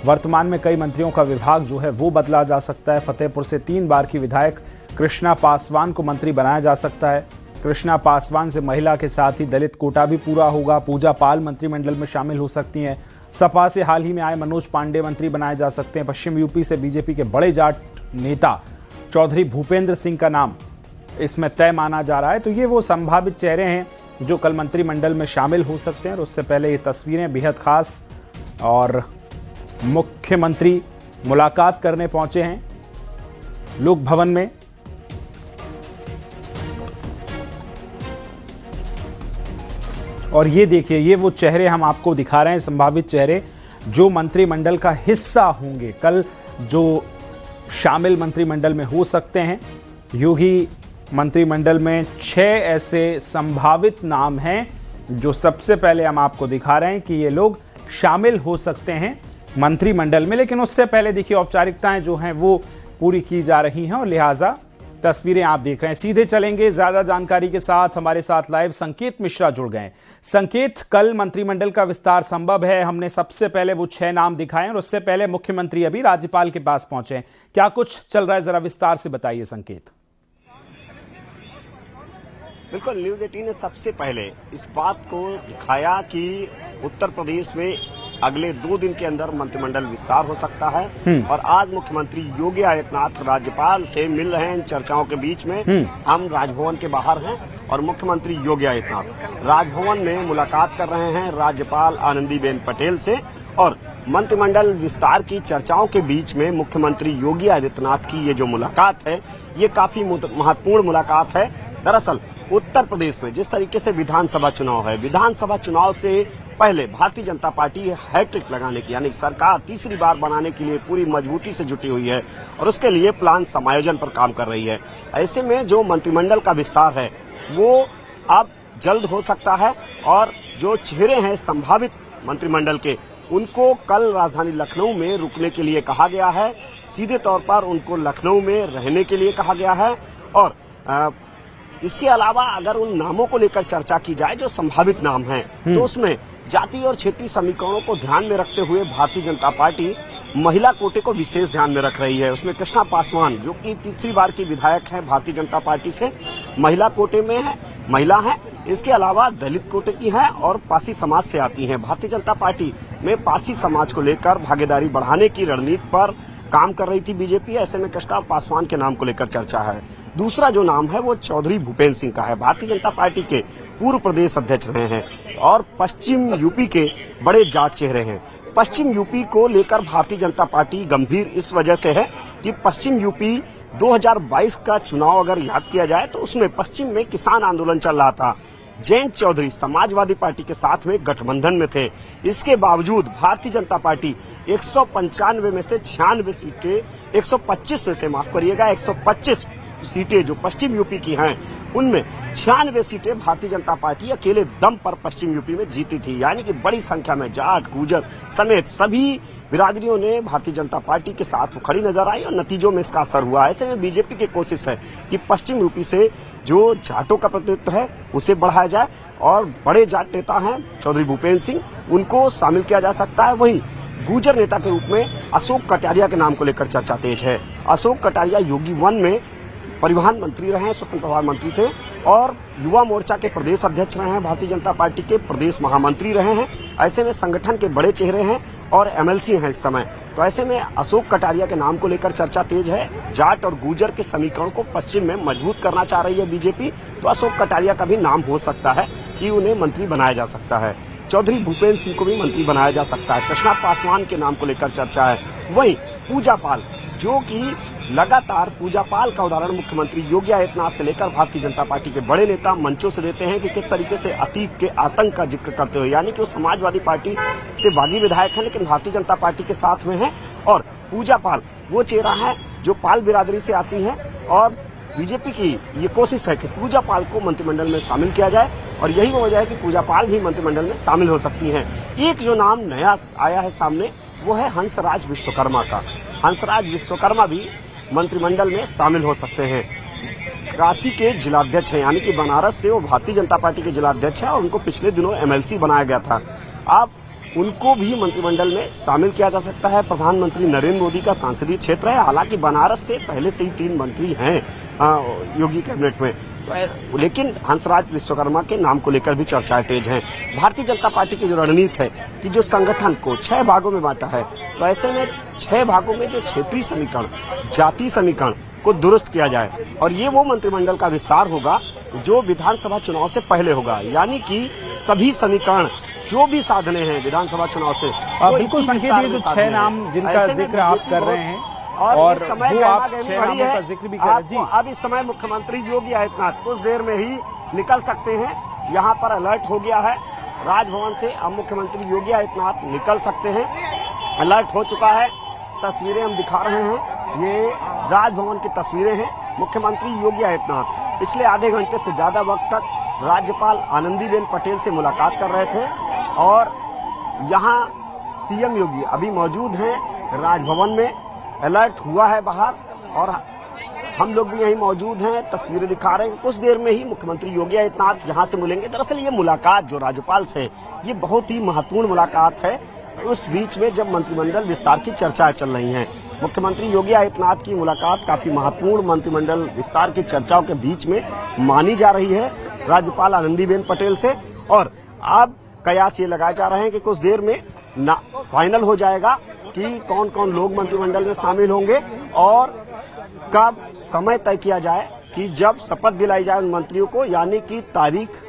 वर्तमान में कई मंत्रियों का विभाग जो है वो बदला जा सकता है। फतेहपुर से 3 बार की विधायक कृष्णा पासवान को मंत्री बनाया जा सकता है। कृष्णा पासवान से महिला के साथ ही दलित कोटा भी पूरा होगा। पूजा पाल मंत्रिमंडल में शामिल हो सकती हैं। सपा से हाल ही में आए मनोज पांडे मंत्री बनाए जा सकते हैं। पश्चिम यूपी से बीजेपी के बड़े जाट नेता चौधरी भूपेंद्र सिंह का नाम इसमें तय माना जा रहा है। तो ये वो संभावित चेहरे हैं जो कल मंत्रिमंडल में शामिल हो सकते हैं। और उससे पहले ये तस्वीरें बेहद खास, और मुख्यमंत्री मुलाकात करने पहुंचे हैं लोक भवन में। और ये देखिए, ये वो चेहरे हम आपको दिखा रहे हैं, संभावित चेहरे जो मंत्रिमंडल का हिस्सा होंगे, कल जो शामिल मंत्रिमंडल में हो सकते हैं। योगी मंत्रिमंडल में 6 ऐसे संभावित नाम हैं जो सबसे पहले हम आपको दिखा रहे हैं कि ये लोग शामिल हो सकते हैं मंत्रिमंडल में। लेकिन उससे पहले देखिए, औपचारिकताएं जो हैं वो पूरी की जा रही हैं और लिहाजा तस्वीरें आप देख रहे हैं। सीधे चलेंगे ज्यादा जानकारी के साथ, हमारे साथ लाइव संकेत मिश्रा जुड़ गए। संकेत, कल मंत्रिमंडल का विस्तार संभव है? हमने सबसे पहले वो 6 नाम दिखाए और उससे पहले मुख्यमंत्री अभी राज्यपाल के पास पहुंचे हैं। क्या कुछ चल रहा है, जरा विस्तार से बताइए संकेत। बिल्कुल, न्यूज 18 ने सबसे पहले इस बात को दिखाया कि उत्तर प्रदेश में अगले 2 दिन के अंदर मंत्रिमंडल विस्तार हो सकता है। और आज मुख्यमंत्री योगी आदित्यनाथ राज्यपाल से मिल रहे हैं। इन चर्चाओं के बीच में हम राजभवन के बाहर हैं और मुख्यमंत्री योगी आदित्यनाथ राजभवन में मुलाकात कर रहे हैं राज्यपाल आनंदीबेन पटेल से। और मंत्रिमंडल विस्तार की चर्चाओं के बीच में मुख्यमंत्री योगी आदित्यनाथ की ये जो मुलाकात है, ये काफी महत्वपूर्ण मुलाकात है। दरअसल उत्तर प्रदेश में जिस तरीके से विधानसभा चुनाव है, विधानसभा चुनाव से पहले भारतीय जनता पार्टी हैट्रिक लगाने की, यानी सरकार तीसरी बार बनाने के लिए पूरी मजबूती से जुटी हुई है और उसके लिए प्लान समायोजन पर काम कर रही है। ऐसे में जो मंत्रिमंडल का विस्तार है वो अब जल्द हो सकता है और जो चेहरे हैं संभावित मंत्रिमंडल के, उनको कल राजधानी लखनऊ में रुकने के लिए कहा गया है। सीधे तौर पर उनको लखनऊ में रहने के लिए कहा गया है। और इसके अलावा अगर उन नामों को लेकर चर्चा की जाए जो संभावित नाम हैं, तो उसमें जाति और क्षेत्रीय समीकरणों को ध्यान में रखते हुए भारतीय जनता पार्टी महिला कोटे को विशेष ध्यान में रख रही है। उसमें कृष्णा पासवान, जो कि तीसरी बार की विधायक है भारतीय जनता पार्टी से, महिला कोटे में है, महिला है। इसके अलावा दलित कोटे की है और पासी समाज से आती हैं। भारतीय जनता पार्टी में पासी समाज को लेकर भागीदारी बढ़ाने की रणनीति पर काम कर रही थी बीजेपी। ऐसे में कृष्णा पासवान के नाम को लेकर चर्चा है। दूसरा जो नाम है वो चौधरी भूपेंद्र सिंह का है। भारतीय जनता पार्टी के पूर्व प्रदेश अध्यक्ष रहे हैं और पश्चिम यूपी के बड़े जाट चेहरे हैं। पश्चिम यूपी को लेकर भारतीय जनता पार्टी गंभीर इस वजह से है कि पश्चिम यूपी 2022 का चुनाव अगर याद किया जाए तो उसमें पश्चिम में किसान आंदोलन चल रहा था। जयंत चौधरी समाजवादी पार्टी के साथ में गठबंधन में थे। इसके बावजूद भारतीय जनता पार्टी 195 में से 96 सीटें, 125 में से माफ करिएगा, 125 सीटें जो पश्चिम यूपी की हैं, उनमें 96 सीटें भारतीय जनता पार्टी अकेले दम पर पश्चिम यूपी में जीती थी। यानी कि बड़ी संख्या में जाट, गुर्जर समेत सभी बिरादरियों ने भारतीय जनता पार्टी के साथ खड़ी नजर आई और नतीजों में इसका असर हुआ। ऐसे में बीजेपी की कोशिश है कि पश्चिम यूपी से जो जाटों का प्रतिनिधित्व है उसे बढ़ाया जाए और बड़े जाट नेता हैं चौधरी भूपेंद्र सिंह, उनको शामिल किया जा सकता है। वहीं गुर्जर नेता के रूप में अशोक कटारिया के नाम को लेकर चर्चा तेज है। अशोक कटारिया योगी 1 में परिवहन मंत्री रहे हैं, स्वतंत्र प्रभार मंत्री थे और युवा मोर्चा के प्रदेश अध्यक्ष रहे हैं, भारतीय जनता पार्टी के प्रदेश महामंत्री रहे हैं। ऐसे में संगठन के बड़े चेहरे हैं और एमएलसी हैं इस समय। तो ऐसे में अशोक कटारिया के नाम को लेकर चर्चा तेज है। जाट और गुर्जर के समीकरण को पश्चिम में मजबूत करना चाह रही है बीजेपी, तो अशोक कटारिया का भी नाम हो सकता है कि उन्हें मंत्री बनाया जा सकता है। चौधरी भूपेंद्र सिंह को भी मंत्री बनाया जा सकता है। कृष्णा पासवान के नाम को लेकर चर्चा है। वहीं पूजा पाल, जो कि लगातार पूजा पाल का उदाहरण मुख्यमंत्री योगी आदित्यनाथ से लेकर भारतीय जनता पार्टी के बड़े नेता मंचों से देते हैं कि किस तरीके से अतीत के आतंक का जिक्र करते हुए, यानी कि वो समाजवादी पार्टी से बागी विधायक है लेकिन भारतीय जनता पार्टी के साथ में है। और पूजा पाल वो चेहरा है जो पाल बिरादरी से आती है और बीजेपी की ये कोशिश है कि पूजा पाल को मंत्रिमंडल में शामिल किया जाए और यही वो वजह है कि पूजा पाल भी मंत्रिमंडल में शामिल हो सकती हैं। एक जो नाम नया आया है सामने वो है हंसराज विश्वकर्मा का। हंसराज विश्वकर्मा भी मंत्रिमंडल में शामिल हो सकते हैं। काशी के जिलाध्यक्ष हैं, यानी कि बनारस से वो भारतीय जनता पार्टी के जिलाध्यक्ष हैं और उनको पिछले दिनों एमएलसी बनाया गया था। अब उनको भी मंत्रिमंडल में शामिल किया जा सकता है। प्रधानमंत्री नरेंद्र मोदी का संसदीय क्षेत्र है, हालांकि बनारस से पहले से ही 3 मंत्री हैं योगी कैबिनेट में, लेकिन हंसराज विश्वकर्मा के नाम को लेकर भी चर्चाएं तेज हैं। भारतीय जनता पार्टी की जो रणनीति है कि जो संगठन को 6 भागों में बांटा है, तो ऐसे में 6 भागों में जो क्षेत्रीय समीकरण, जातीय समीकरण को दुरुस्त किया जाए और ये वो मंत्रिमंडल का विस्तार होगा जो विधानसभा चुनाव से पहले होगा, यानी कि सभी समीकरण जो भी साधने हैं विधानसभा चुनाव से, बिल्कुल संकेत, ये जो 6 नाम जिनका जिक्र आप कर रहे हैं और वो आप 6 नामों का जिक्र भी कर रहे हैं जी। अब इस समय मुख्यमंत्री योगी आदित्यनाथ कुछ देर में ही निकल सकते हैं। यहाँ पर अलर्ट हो गया है राजभवन से, अब मुख्यमंत्री योगी आदित्यनाथ निकल सकते हैं, अलर्ट हो चुका है। तस्वीरें हम दिखा रहे हैं, ये राजभवन की तस्वीरें हैं। मुख्यमंत्री योगी आदित्यनाथ पिछले आधे घंटे से ज्यादा वक्त तक राज्यपाल आनंदीबेन पटेल से मुलाकात कर रहे थे और यहाँ सीएम योगी अभी मौजूद हैं राजभवन में, अलर्ट हुआ है बाहर और हम लोग भी यहीं मौजूद हैं, तस्वीरें दिखा रहे हैं। कुछ देर में ही मुख्यमंत्री योगी आदित्यनाथ यहां से मिलेंगे। दरअसल ये मुलाकात जो राज्यपाल से, ये बहुत ही महत्वपूर्ण मुलाकात है उस बीच में जब मंत्रिमंडल विस्तार की चर्चाएं चल रही हैं। मुख्यमंत्री योगी आदित्यनाथ की मुलाकात काफी महत्वपूर्ण मंत्रिमंडल विस्तार की चर्चाओं के बीच में मानी जा रही है राज्यपाल आनंदीबेन पटेल से, और अब कयास ये लगाए जा रहे हैं कि कुछ देर में फाइनल हो जाएगा कि कौन कौन लोग मंत्रिमंडल में शामिल होंगे और कब समय तय किया जाए कि जब शपथ दिलाई जाए उन मंत्रियों को, यानी कि तारीख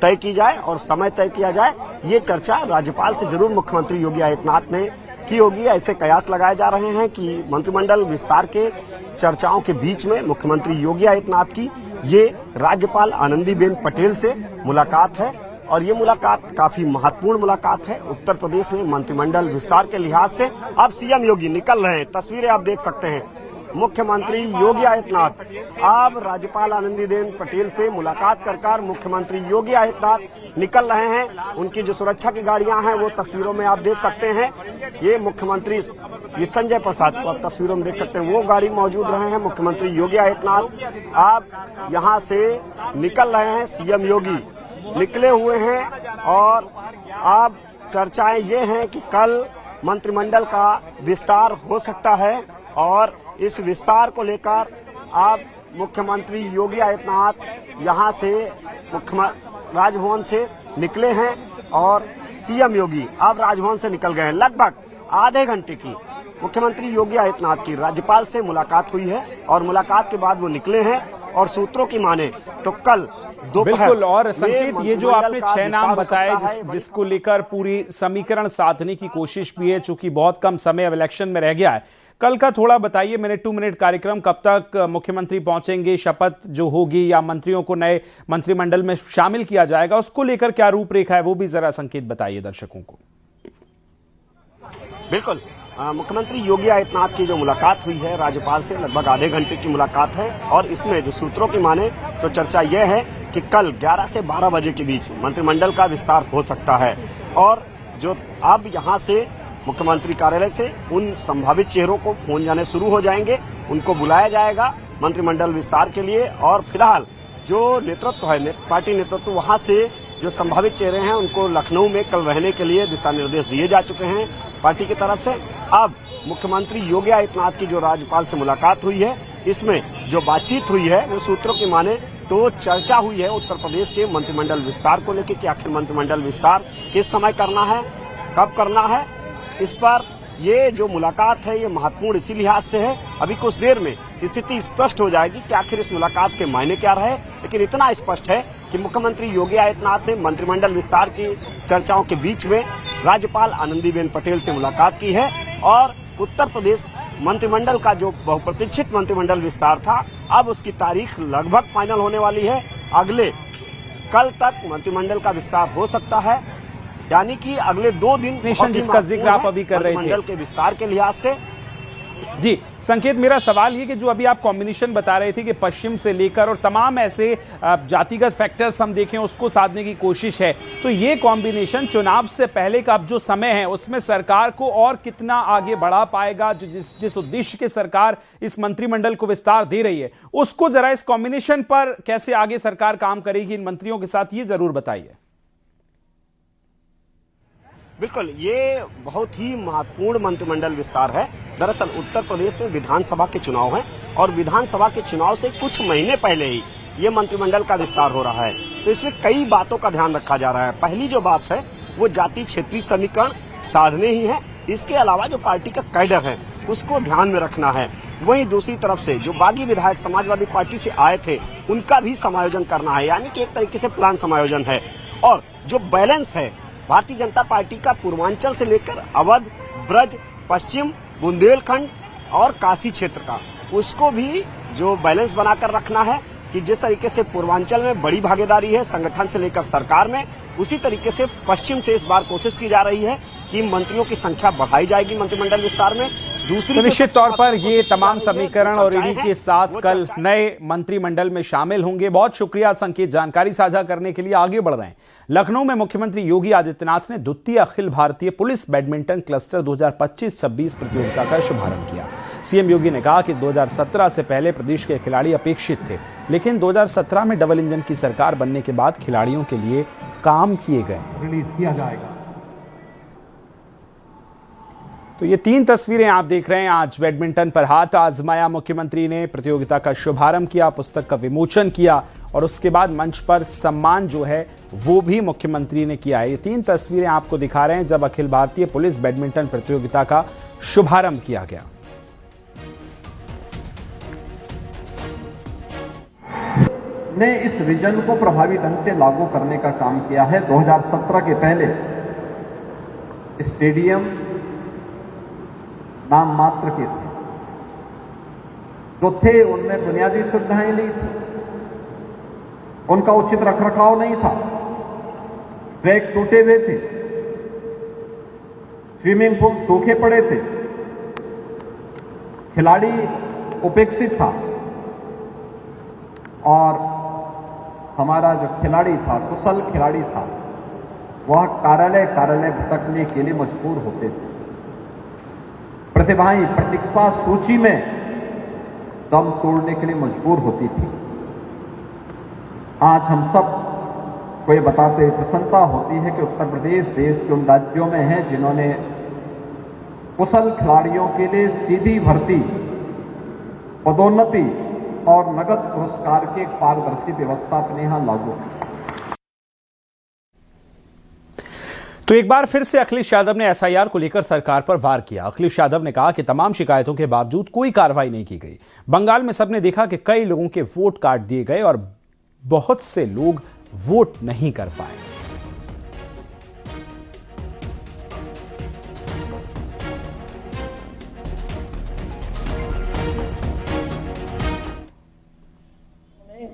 तय की जाए और समय तय किया जाए। ये चर्चा राज्यपाल से जरूर मुख्यमंत्री योगी आदित्यनाथ ने की होगी। ऐसे कयास लगाए जा रहे हैं कि मंत्रिमंडल विस्तार के चर्चाओं के बीच में मुख्यमंत्री योगी आदित्यनाथ की ये राज्यपाल आनंदीबेन पटेल से मुलाकात है और ये मुलाकात काफी महत्वपूर्ण मुलाकात है उत्तर प्रदेश में मंत्रिमंडल विस्तार के लिहाज से। अब सीएम योगी निकल रहे हैं, तस्वीरें आप देख सकते हैं। मुख्यमंत्री योगी आदित्यनाथ अब राज्यपाल आनंदीबेन पटेल से मुलाकात कर मुख्यमंत्री योगी आदित्यनाथ निकल रहे हैं। उनकी जो सुरक्षा की गाड़ियां हैं वो तस्वीरों में आप देख सकते हैं। ये मुख्यमंत्री ये संजय प्रसाद को आप तस्वीरों में देख सकते हैं, वो गाड़ी मौजूद रहे हैं। मुख्यमंत्री योगी आदित्यनाथ आप यहाँ से निकल रहे हैं, सीएम योगी निकले हुए हैं और अब चर्चाएं ये हैं कि कल मंत्रिमंडल का विस्तार हो सकता है और इस विस्तार को लेकर आप मुख्यमंत्री योगी आदित्यनाथ यहां से राजभवन से निकले हैं और सीएम योगी अब राजभवन से निकल गए हैं। लगभग आधे घंटे की मुख्यमंत्री योगी आदित्यनाथ की राज्यपाल से मुलाकात हुई है और मुलाकात के बाद वो निकले हैं और सूत्रों की माने तो कल बिल्कुल। और संकेत, ये जो आपने 6 नाम बताए जिसको लेकर पूरी समीकरण साधने की कोशिश भी है, चूंकि बहुत कम समय अब इलेक्शन में रह गया है, कल का थोड़ा बताइए, मिनट टू मिनट कार्यक्रम कब तक मुख्यमंत्री पहुंचेंगे, शपथ जो होगी या मंत्रियों को नए मंत्रिमंडल में शामिल किया जाएगा, उसको लेकर क्या रूपरेखा है वो भी जरा संकेत बताइए दर्शकों को। बिल्कुल, मुख्यमंत्री योगी आदित्यनाथ की जो मुलाकात हुई है राज्यपाल से, लगभग आधे घंटे की मुलाकात है और इसमें जो सूत्रों की माने तो चर्चा यह है कि कल 11 से 12 बजे के बीच मंत्रिमंडल का विस्तार हो सकता है और जो अब यहां से मुख्यमंत्री कार्यालय से उन संभावित चेहरों को फोन जाने शुरू हो जाएंगे, उनको बुलाया जाएगा मंत्रिमंडल विस्तार के लिए और फिलहाल जो नेतृत्व है, पार्टी नेतृत्व, वहां से जो संभावित चेहरे हैं उनको लखनऊ में कल रहने के लिए दिशा निर्देश दिए जा चुके हैं पार्टी की तरफ से। अब मुख्यमंत्री योगी आदित्यनाथ की जो राज्यपाल से मुलाकात हुई है, इसमें जो बातचीत हुई है वो सूत्रों की माने तो चर्चा हुई है उत्तर प्रदेश के मंत्रिमंडल विस्तार को लेकर कि आखिर मंत्रिमंडल विस्तार किस समय करना है, कब करना है। इस पर ये जो मुलाकात है ये महत्वपूर्ण इसी लिहाज से है। अभी कुछ देर में स्थिति स्पष्ट हो जाएगी कि आखिर इस मुलाकात के मायने क्या रहे, लेकिन इतना स्पष्ट है कि मुख्यमंत्री योगी आदित्यनाथ ने मंत्रिमंडल विस्तार की चर्चाओं के बीच में राज्यपाल आनंदीबेन पटेल से मुलाकात की है और उत्तर प्रदेश मंत्रिमंडल का जो बहुप्रतीक्षित मंत्रिमंडल विस्तार था, अब उसकी तारीख लगभग फाइनल होने वाली है। अगले कल तक मंत्रिमंडल का विस्तार हो सकता है, यानी कि अगले 2 दिन जिसका जिक्र आप अभी कर रहे थे मंत्रिमंडल के विस्तार के लिहाज से। जी संकेत, मेरा सवाल ये कि जो अभी आप कॉम्बिनेशन बता रहे थे कि पश्चिम से लेकर और तमाम ऐसे जातिगत फैक्टर्स हम देखें उसको साधने की कोशिश है, तो ये कॉम्बिनेशन चुनाव से पहले का अब जो समय है उसमें सरकार को और कितना आगे बढ़ा पाएगा? जिस उद्देश्य के सरकार इस मंत्रिमंडल को विस्तार दे रही है, उसको जरा इस कॉम्बिनेशन पर कैसे आगे सरकार काम करेगी इन मंत्रियों के साथ, ये जरूर बताइए। बिल्कुल, ये बहुत ही महत्वपूर्ण मंत्रिमंडल विस्तार है। दरअसल उत्तर प्रदेश में विधानसभा के चुनाव हैं और विधानसभा के चुनाव से कुछ महीने पहले ही ये मंत्रिमंडल का विस्तार हो रहा है। तो इसमें कई बातों का ध्यान रखा जा रहा है। पहली जो बात है वो जाति क्षेत्रीय समीकरण साधने ही है। इसके अलावा जो पार्टी का कैडर है उसको ध्यान में रखना है। वहीं दूसरी तरफ से जो बागी विधायक समाजवादी पार्टी से आए थे उनका भी समायोजन करना है, यानी कि एक तरीके से प्लान समायोजन है। और जो बैलेंस है भारतीय जनता पार्टी का पूर्वांचल से लेकर अवध, ब्रज, पश्चिम, बुंदेलखंड और काशी क्षेत्र का, उसको भी जो बैलेंस बनाकर रखना है कि जिस तरीके से पूर्वांचल में बड़ी भागीदारी है संगठन से लेकर सरकार में, उसी तरीके से पश्चिम से इस बार कोशिश की जा रही है कि मंत्रियों की संख्या बढ़ाई जाएगी मंत्रिमंडल विस्तार में। दूसरी तो निश्चित तौर पर ये तमाम समीकरण और ईडी के साथ कल नए मंत्रिमंडल में शामिल होंगे। बहुत शुक्रिया संकेत, जानकारी साझा करने के लिए। आगे बढ़ रहे हैं। लखनऊ में मुख्यमंत्री योगी आदित्यनाथ ने द्वितीय Akhil Bharatiya police badminton cluster 2025-26 प्रतियोगिता का शुभारंभ किया। सीएम योगी ने कहा कि 2017 से पहले प्रदेश के खिलाड़ी अपेक्षित थे, लेकिन 2017 में डबल इंजन की सरकार बनने के बाद खिलाड़ियों के लिए काम किए गए। रिलीज किया जाएगा। तो ये 3 तस्वीरें आप देख रहे हैं। आज बैडमिंटन पर हाथ आजमाया मुख्यमंत्री ने, प्रतियोगिता का शुभारंभ किया, पुस्तक का विमोचन किया और उसके बाद मंच पर सम्मान जो है वो भी मुख्यमंत्री ने किया है। ये 3 तस्वीरें आपको दिखा रहे हैं जब अखिल भारतीय पुलिस बैडमिंटन प्रतियोगिता का शुभारंभ किया गया। ने इस विजन को प्रभावी ढंग से लागू करने का काम किया है। 2017 के पहले स्टेडियम नाम मात्र के थे, जो थे उनमें बुनियादी सुविधाएं नहीं थी, उनका उचित रखरखाव नहीं था, ट्रैक टूटे हुए थे, स्विमिंग पूल सूखे पड़े थे, खिलाड़ी उपेक्षित था और हमारा जो खिलाड़ी था, कुशल खिलाड़ी था, वह कार्यालय भटकने के लिए मजबूर होते थे। प्रतिभाएं प्रतीक्षा सूची में दम तोड़ने के लिए मजबूर होती थी। आज हम सब को ये बताते हुए प्रसन्नता होती है कि उत्तर प्रदेश देश के उन राज्यों में है जिन्होंने कुशल खिलाड़ियों के लिए सीधी भर्ती, पदोन्नति और नगद पुरस्कार की एक पारदर्शी व्यवस्था अपने यहां लागू की। तो एक बार फिर से अखिलेश यादव ने एसआईआर को लेकर सरकार पर वार किया। अखिलेश यादव ने कहा कि तमाम शिकायतों के बावजूद कोई कार्रवाई नहीं की गई। बंगाल में सबने देखा कि कई लोगों के वोट काट दिए गए और बहुत से लोग वोट नहीं कर पाए।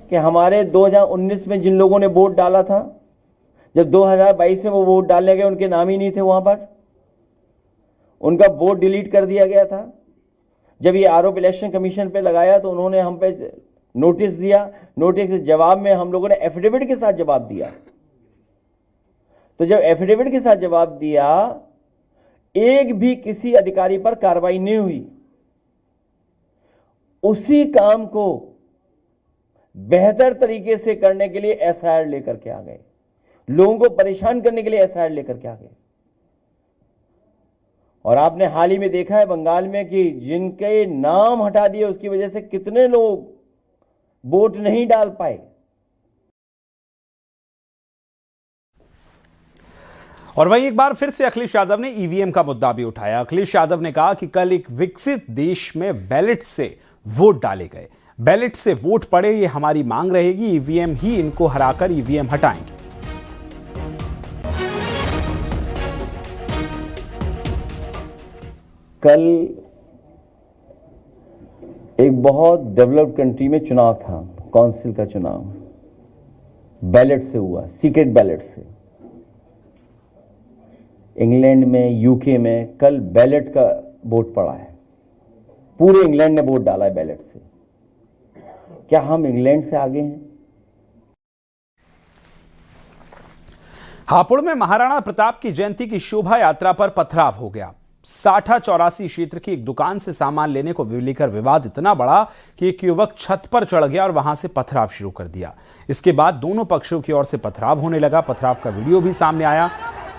कि हमारे 2019 में जिन लोगों ने वोट डाला था, जब 2022 में वो वोट डाले गए उनके नाम ही नहीं थे वहां पर, उनका वोट डिलीट कर दिया गया था। जब ये आरोप इलेक्शन कमीशन पे लगाया तो उन्होंने हम पे नोटिस दिया, नोटिस के जवाब में हम लोगों ने एफिडेविट के साथ जवाब दिया। तो जब एफिडेविट के साथ जवाब दिया, एक भी किसी अधिकारी पर कार्रवाई नहीं हुई। उसी काम को बेहतर तरीके से करने के लिए एसआईआर लेकर के आ गए, लोगों को परेशान करने के लिए एसआईआर लेकर के आ गए। और आपने हाल ही में देखा है बंगाल में कि जिनके नाम हटा दिए उसकी वजह से कितने लोग वोट नहीं डाल पाए। और वहीं एक बार फिर से अखिलेश यादव ने ईवीएम का मुद्दा भी उठाया। अखिलेश यादव ने कहा कि कल एक विकसित देश में बैलेट से वोट डाले गए, बैलेट से वोट पड़े, ये हमारी मांग रहेगी। ईवीएम ही इनको हराकर ईवीएम हटाएंगे। कल एक बहुत डेवलप्ड कंट्री में चुनाव था, काउंसिल का चुनाव बैलेट से हुआ, सीक्रेट बैलेट से। इंग्लैंड में, यूके में कल बैलेट का वोट पड़ा है। पूरे इंग्लैंड ने वोट डाला है बैलेट से। क्या हम इंग्लैंड से आगे हैं? हापुड़ में महाराणा प्रताप की जयंती की शोभा यात्रा पर पथराव हो गया। साठा 84 क्षेत्र की एक दुकान से सामान लेने को लेकर विवाद इतना बड़ा कि एक युवक छत पर चढ़ गया और वहां से पथराव शुरू कर दिया। इसके बाद दोनों पक्षों की ओर से पथराव होने लगा। पथराव का वीडियो भी सामने आया।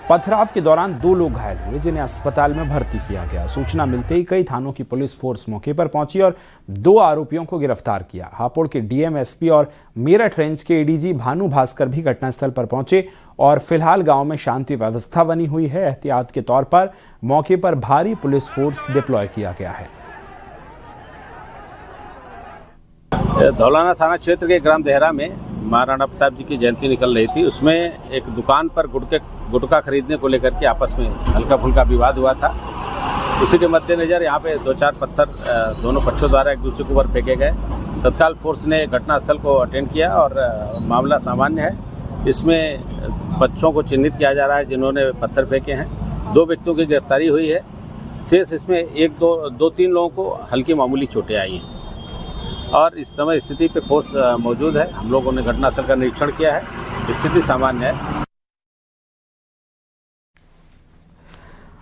पथराव के दौरान 2 लोग घायल हुए जिन्हें अस्पताल में भर्ती किया गया। सूचना मिलते ही कई थानों की पुलिस फोर्स मौके पर पहुंची और 2 आरोपियों को गिरफ्तार किया। हापुड़ के डीएम, एसपी और मेरठ रेंज के एडीजी भानु भास्कर भी घटनास्थल पर पहुंचे और फिलहाल गांव में शांति व्यवस्था बनी हुई है। एहतियात के तौर पर मौके पर भारी पुलिस फोर्स डिप्लॉय किया गया है। धौलाना थाना क्षेत्र के ग्राम देहरा में महाराणा प्रताप जी की जयंती निकल रही थी। उसमें एक दुकान पर गुटखा खरीदने को लेकर के आपस में हल्का फुल्का विवाद हुआ था। उसी के मद्देनजर यहाँ पे 2-4 पत्थर दोनों पक्षों द्वारा एक दूसरे के ऊपर फेंके गए। तत्काल फोर्स ने घटनास्थल को अटेंड किया और मामला सामान्य है। इसमें बच्चों को चिन्हित किया जा रहा है जिन्होंने पत्थर फेंके हैं। 2 व्यक्तियों की गिरफ्तारी हुई है। शेष इसमें 2-3 लोगों को हल्की मामूली चोटें आई हैं और इस समय स्थिति पे फोर्स मौजूद है। हम लोगों ने घटनास्थल का निरीक्षण किया है, स्थिति सामान्य है।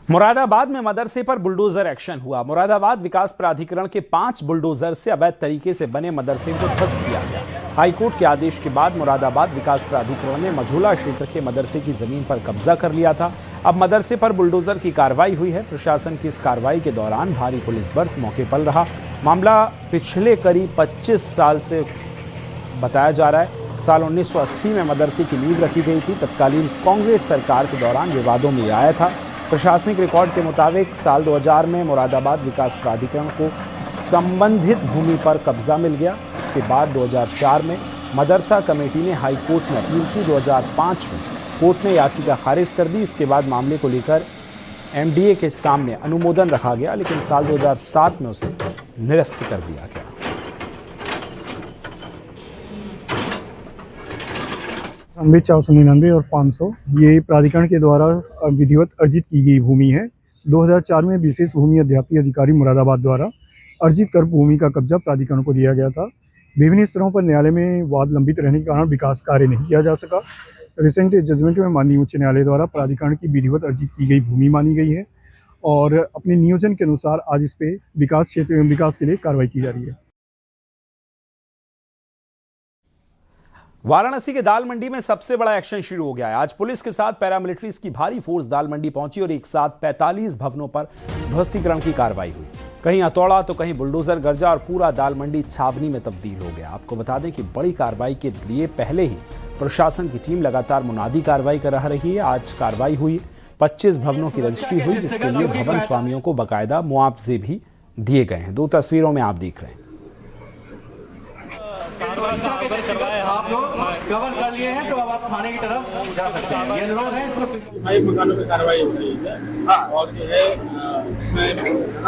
मुरादाबाद में मदरसे पर बुलडोजर एक्शन हुआ। मुरादाबाद विकास प्राधिकरण के 5 बुलडोजर से अवैध तरीके से बने मदरसे को ध्वस्त किया गया। हाईकोर्ट के आदेश के बाद मुरादाबाद विकास प्राधिकरण ने मझोला क्षेत्र के मदरसे की जमीन पर कब्जा कर लिया था। अब मदरसे पर बुलडोजर की कार्रवाई हुई है। प्रशासन की इस कार्रवाई के दौरान भारी पुलिस बल मौके पर रहा। मामला पिछले करीब 25 साल से बताया जा रहा है। साल 1980 में मदरसे की नींव रखी गई थी। तत्कालीन कांग्रेस सरकार के दौरान विवादों में आया था। प्रशासनिक रिकॉर्ड के मुताबिक साल 2000 में मुरादाबाद विकास प्राधिकरण को संबंधित भूमि पर कब्जा मिल गया। इसके बाद 2004 में मदरसा कमेटी ने हाई कोर्ट में अपील की। 2005 में कोर्ट ने याचिका खारिज कर दी। इसके बाद मामले को लेकर एमडीए के सामने अनुमोदन रखा गया, लेकिन साल 2007 में उसे निरस्त कर दिया गया। अंबे 499 और 500 ये प्राधिकरण के द्वारा विधिवत अर्जित की गई भूमि है। 2004 में विशेष भूमि अध्यापी अधिकारी मुरादाबाद द्वारा अर्जित कर भूमि का कब्जा प्राधिकरण को दिया गया था। विभिन्न स्तरों पर न्यायालय में वाद लंबित रहने के कारण विकास कार्य नहीं किया जा सका। रिसेंट जजमेंट में माननीय उच्च न्यायालय द्वारा प्राधिकरण की विधिवत अर्जित की गई भूमि मानी गई है और अपने नियोजन के अनुसार आज इस पे विकास के लिए कार्रवाई की जा रही है। वाराणसी के दाल मंडी में सबसे बड़ा एक्शन शुरू हो गया है। आज पुलिस के साथ पैरामिलिट्रीज की भारी फोर्स दाल मंडी पहुंची और एक साथ 45 भवनों पर ध्वस्तीकरण की कार्रवाई हुई। कहीं हथौड़ा तो कहीं बुलडोजर गरजा और पूरा दाल मंडी छावनी में तब्दील हो गया। आपको बता दें कि बड़ी कार्रवाई के लिए पहले ही प्रशासन की टीम लगातार मुनादी कार्रवाई कर रही है। आज कार्रवाई हुई, 25 भवनों की रजिस्ट्री हुई, जिसके लिए भवन स्वामियों को बाकायदा मुआवजे भी दिए गए हैं। 2 तस्वीरों में आप देख रहे हैं। आप लोग कवर कर लिए हैं तो अब आप थाने की तरफ जा सकते हैं। ये लोग हैं मकानों में कार्रवाई हो रही है और जो है इसमें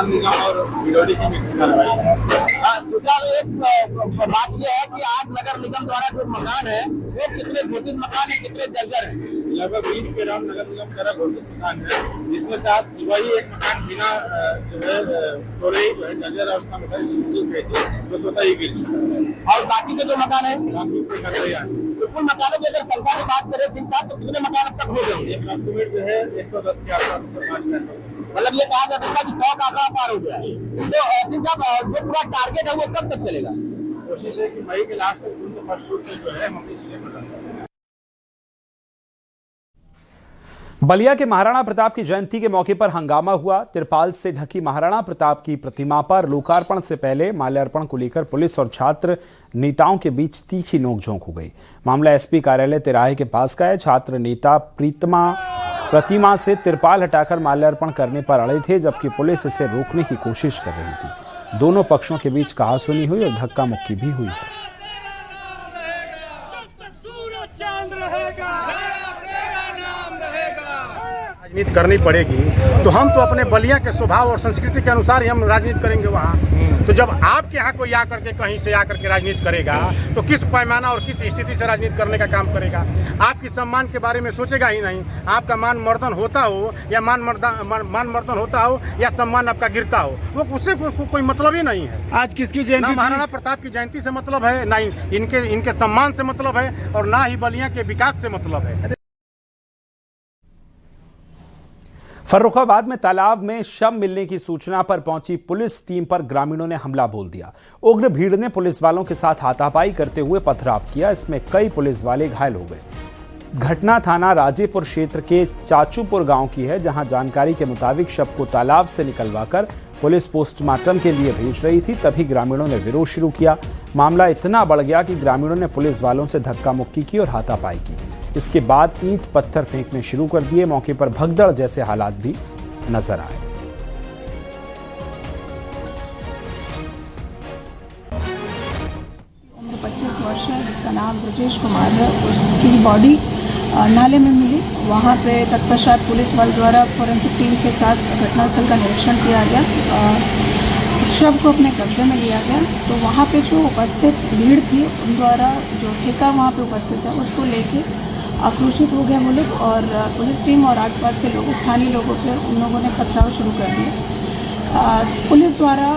निगम और बिलोड़ी की मिक्स कार्रवाई है। एक बात यह है कि आज नगर निगम द्वारा जो मकान है वो कितने घोषित मकान है, कितने जर्जर है? लगभग 20 के राउंड नगर निगम द्वारा घोषित मकान है, जिसमें से आज वही एक मकान बिना जो है जर्जर अवस्था में तो स्वतः ही गिर और बाकी के जो मकान है तो कुल मकानों की अगर संख्या की बात करें तो कितने मकान अब तक हो गए? एप्रोक्सीमेट जो है 110 के आसपास मतलब ये कहा जा सकता है कि 100 का आंकड़ा पार हो गया है। तो जो पूरा टारगेट है वो कब तक चलेगा? कोशिश है कि मई के लास्ट तक फर्स्ट रूट में जो है हम बलिया के महाराणा प्रताप की जयंती के मौके पर हंगामा हुआ। तिरपाल से ढकी महाराणा प्रताप की प्रतिमा पर लोकार्पण से पहले माल्यार्पण को लेकर पुलिस और छात्र नेताओं के बीच तीखी नोकझोंक हो गई। मामला एसपी कार्यालय तिराहे के पास का है। छात्र नेता प्रतिमा से तिरपाल हटाकर माल्यार्पण करने पर अड़े थे, जबकि पुलिस इसे रोकने की कोशिश कर रही थी। दोनों पक्षों के बीच कहासुनी हुई और धक्का मुक्की भी हुई है। राजनीति करनी पड़ेगी तो हम तो अपने बलिया के स्वभाव और संस्कृति के अनुसार ही हम राजनीति करेंगे वहाँ। तो जब आपके यहाँ कोई आकर के कहीं से आकर के राजनीति करेगा तो किस पैमाना और किस स्थिति से राजनीति करने का काम करेगा? आपकी सम्मान के बारे में सोचेगा ही नहीं। आपका मान मर्दन होता हो या मान मर्दन होता हो या सम्मान आपका गिरता हो, वो उससे कोई मतलब ही नहीं है। आज किसकी जयंती? ना महाराणा प्रताप की जयंती से मतलब है, ना इनके सम्मान से मतलब है और ना ही बलिया के विकास से मतलब है। फर्रुखाबाद में तालाब में शव मिलने की सूचना पर पहुंची पुलिस टीम पर ग्रामीणों ने हमला बोल दिया। उग्र भीड़ ने पुलिस वालों के साथ हाथापाई करते हुए पथराव किया। इसमें कई पुलिस वाले घायल हो गए। घटना थाना राजेपुर क्षेत्र के चाचूपुर गांव की है, जहां जानकारी के मुताबिक शव को तालाब से निकलवाकर पुलिस पोस्टमार्टम के लिए भेज रही थी। तभी ग्रामीणों ने विरोध शुरू किया। मामला इतना बढ़ गया कि ग्रामीणों ने पुलिस वालों से धक्का मुक्की की और हाथापाई की। इसके बाद ईंट पत्थर फेंकने शुरू कर दिए। मौके पर भगदड़ जैसे हालात भी नजर आए। उम्र 25 वर्ष है, जिसका नाम ब्रजेश कुमार है। उसकी बॉडी नाले में मिली। वहाँ पे तत्पश्चात पुलिस बल द्वारा फोरेंसिक टीम के साथ घटनास्थल का निरीक्षण किया गया। शव को अपने कब्जे में लिया गया। तो वहाँ पे जो उपस्थित भीड़ थी, उन द्वारा जो ठेका वहाँ पे उपस्थित है, उसको लेके आक्रोशित हो गए वो लोग, और पुलिस टीम और आसपास के लोग, स्थानीय लोगों पे उन लोगों ने पथराव शुरू कर दिया। पुलिस द्वारा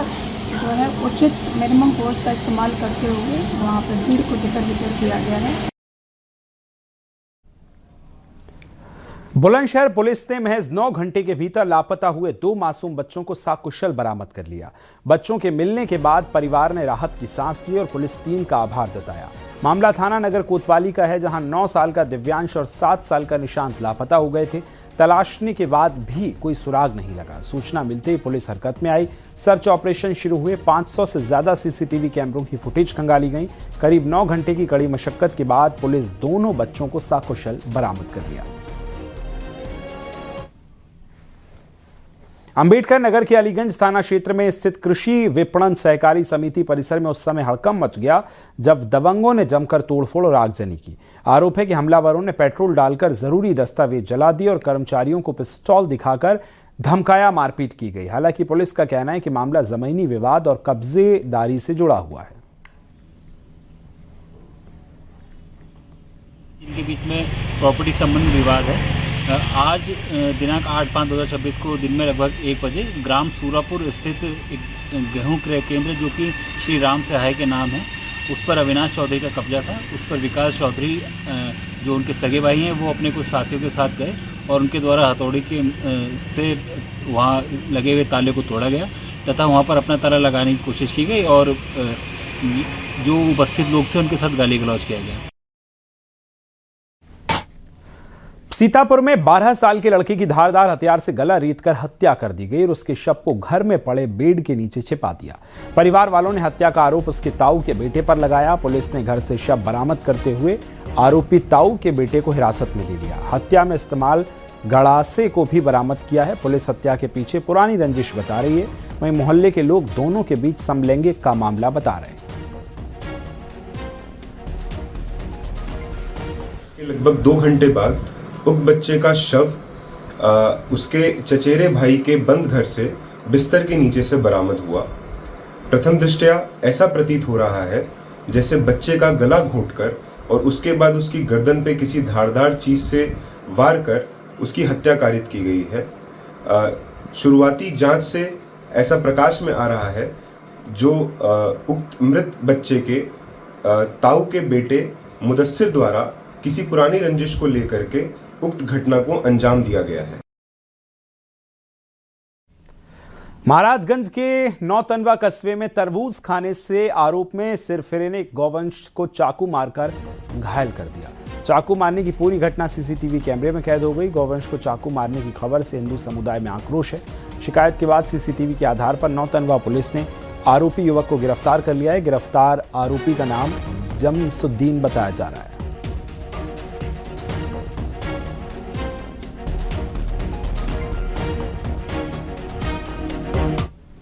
जो है उचित मिनिमम फोर्स का इस्तेमाल करते हुए वहाँ पर भीड़ को तितर बितर किया गया है। बुलंदशहर पुलिस ने महज 9 घंटे के भीतर लापता हुए 2 मासूम बच्चों को सकुशल बरामद कर लिया। बच्चों के मिलने के बाद परिवार ने राहत की सांस ली और पुलिस टीम का आभार जताया। मामला थाना नगर कोतवाली का है, जहां 9 साल का दिव्यांश और 7 साल का निशांत लापता हो गए थे। तलाशने के बाद भी कोई सुराग नहीं लगा। सूचना मिलते ही पुलिस हरकत में आई। सर्च ऑपरेशन शुरू हुए। 500 से ज्यादा सीसीटीवी कैमरों की फुटेज खंगाली गई। करीब 9 घंटे की कड़ी मशक्कत के बाद पुलिस दोनों बच्चों को सकुशल बरामद कर लिया। अंबेडकर नगर के अलीगंज थाना क्षेत्र में स्थित कृषि विपणन सहकारी समिति परिसर में उस समय हड़कंप मच गया जब दबंगों ने जमकर तोड़फोड़ और आगजनी की। आरोप है कि हमलावरों ने पेट्रोल डालकर जरूरी दस्तावेज जला दिए और कर्मचारियों को पिस्तौल दिखाकर धमकाया, मारपीट की गई। हालांकि पुलिस का कहना है कि मामला जमीनी विवाद और कब्जेदारी से जुड़ा हुआ है। इनके बीच में प्रॉपर्टी संबंधी विवाद है। आज दिनांक 8/5/2026 को दिन में लगभग 1 बजे ग्राम सूरापुर स्थित एक गेहूं क्रय केंद्र, जो कि श्री राम सहाय के नाम है, उस पर अविनाश चौधरी का कब्जा था। उस पर विकास चौधरी, जो उनके सगे भाई हैं, वो अपने कुछ साथियों के साथ गए और उनके द्वारा हथौड़ी के से वहाँ लगे हुए ताले को तोड़ा गया तथा वहाँ पर अपना ताला लगाने की कोशिश की गई और जो उपस्थित लोग थे उनके साथ गाली गलौज किया गया। सीतापुर में 12 साल के लड़के की धारदार हथियार से गला रेतकर हत्या कर दी गई और उसके शव को घर में पड़े बेड के नीचे छिपा दिया। परिवार वालों ने हत्या का आरोप उसके ताऊ के बेटे पर लगाया। पुलिस ने घर से शव बरामद करते हुए आरोपी ताऊ के बेटे को हिरासत में ले लिया। हत्या में इस्तेमाल गड़ासे को भी बरामद किया है। पुलिस हत्या के पीछे पुरानी रंजिश बता रही है। वहीं मोहल्ले के लोग दोनों के बीच समलैंगिक का मामला बता रहे हैं। लगभग 2 घंटे बाद उक्त बच्चे का शव उसके चचेरे भाई के बंद घर से बिस्तर के नीचे से बरामद हुआ। प्रथम दृष्टया ऐसा प्रतीत हो रहा है जैसे बच्चे का गला घोंटकर और उसके बाद उसकी गर्दन पे किसी धारदार चीज से वार कर उसकी हत्या कारित की गई है। शुरुआती जांच से ऐसा प्रकाश में आ रहा है जो उक्त मृत बच्चे के ताऊ के बेटे मुदस्सिर द्वारा किसी पुरानी रंजिश को लेकर के उक्त घटना को अंजाम दिया गया है। महाराजगंज के नौतनवा कस्बे में तरबूज खाने से आरोप में सिरफिरे ने गौवंश को चाकू मारकर घायल कर दिया। चाकू मारने की पूरी घटना सीसीटीवी कैमरे में कैद हो गई। गौवंश को चाकू मारने की खबर से हिंदू समुदाय में आक्रोश है। शिकायत के बाद सीसीटीवी के आधार पर नौतनवा पुलिस ने आरोपी युवक को गिरफ्तार कर लिया है। गिरफ्तार आरोपी का नाम जमसुद्दीन बताया जा रहा है।